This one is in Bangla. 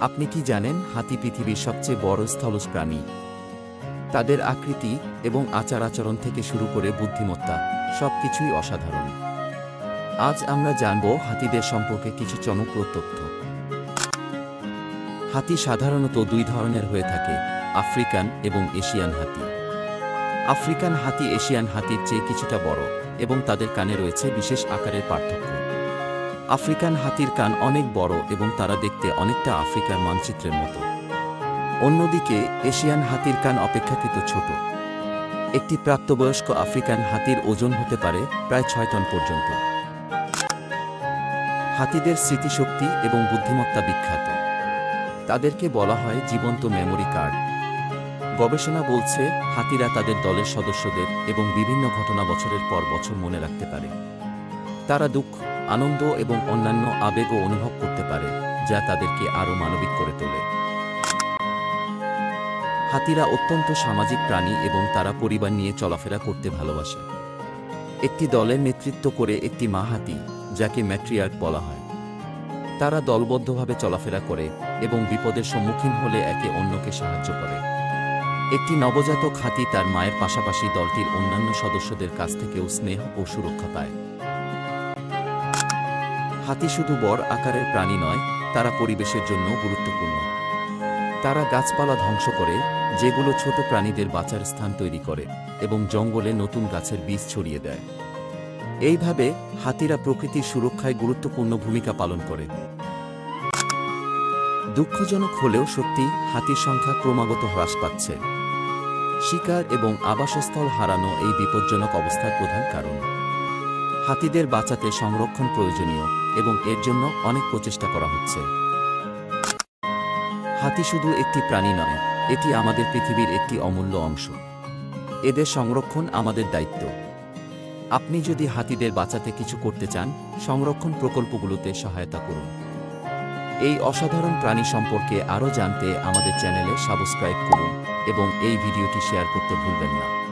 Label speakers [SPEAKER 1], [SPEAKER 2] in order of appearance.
[SPEAKER 1] আপনি কি জানেন হাতি পৃথিবীর সবচেয়ে বড় স্থলজ প্রাণী? তাদের আকৃতি এবং আচার-আচরণ থেকে শুরু করে বুদ্ধিমত্তা সবকিছুই অসাধারণ। আজ আমরা জানব হাতিদের সম্পর্কে কিছু চমকপ্রদ তথ্য। হাতি সাধারণত দুই ধরনের হয়ে থাকে, আফ্রিকান এবং এশিয়ান হাতি। আফ্রিকান হাতি এশিয়ান হাতির চেয়ে কিছুটা বড় এবং তাদের কানে রয়েছে বিশেষ আকারের পার্থক্য। আফ্রিকান হাতির কান অনেক বড় এবং তারা দেখতে অনেকটা আফ্রিকার মানচিত্রের মতো। অন্যদিকে এশিয়ান হাতির কান অপেক্ষাকৃত ছোট। একটি প্রাপ্তবয়স্ক আফ্রিকান হাতির ওজন হতে পারে প্রায় 6 টন পর্যন্ত। হাতিদের স্মৃতিশক্তি এবং বুদ্ধিমত্তা বিখ্যাত। তাদেরকে বলা হয় জীবন্ত মেমোরি কার্ড। গবেষণা বলছে হাতিরা তাদের দলের সদস্যদের এবং বিভিন্ন ঘটনা বছরের পর বছর মনে রাখতে পারে। তারা দুঃখ, আনন্দ এবং অন্যান্য আবেগও অনুভব করতে পারে, যা তাদেরকে আরও মানবিক করে তোলে। হাতিরা অত্যন্ত সামাজিক প্রাণী এবং তারা পরিবার নিয়ে চলাফেরা করতে ভালোবাসে। একটি দলের নেতৃত্ব করে একটি মা হাতি, যাকে ম্যাট্রিয়ার্ক বলা হয়। তারা দলবদ্ধভাবে চলাফেরা করে এবং বিপদের সম্মুখীন হলে একে অন্যকে সাহায্য করে। একটি নবজাতক হাতি তার মায়ের পাশাপাশি দলটির অন্যান্য সদস্যদের কাছ থেকেও স্নেহ ও সুরক্ষা পায়। হাতি শুধু বড় আকারের প্রাণী নয়, তারা পরিবেশের জন্য গুরুত্বপূর্ণ। তারা গাছপালা ধ্বংস করে, যেগুলো ছোট প্রাণীদের বাঁচার স্থান তৈরি করে, এবং জঙ্গলে নতুন গাছের বীজ ছড়িয়ে দেয়। এইভাবে হাতিরা প্রকৃতির সুরক্ষায় গুরুত্বপূর্ণ ভূমিকা পালন করে। দুঃখজনক হলেও সত্যি, হাতির সংখ্যা ক্রমাগত হ্রাস পাচ্ছে। শিকার এবং আবাসস্থল হারানো এই বিপজ্জনক অবস্থার প্রধান কারণ। হাতিদের বাঁচাতে সংরক্ষণ প্রয়োজনীয় এবং এর জন্য অনেক প্রচেষ্টা করা হচ্ছে। হাতি শুধু একটি প্রাণী নয়, এটি আমাদের পৃথিবীর একটি অমূল্য অংশ। এদের সংরক্ষণ আমাদের দায়িত্ব। আপনি যদি হাতিদের বাঁচাতে কিছু করতে চান, সংরক্ষণ প্রকল্পগুলোতে সহায়তা করুন। এই অসাধারণ প্রাণী সম্পর্কে আরও জানতে আমাদের চ্যানেলে সাবস্ক্রাইব করুন এবং এই ভিডিওটি শেয়ার করতে ভুলবেন না।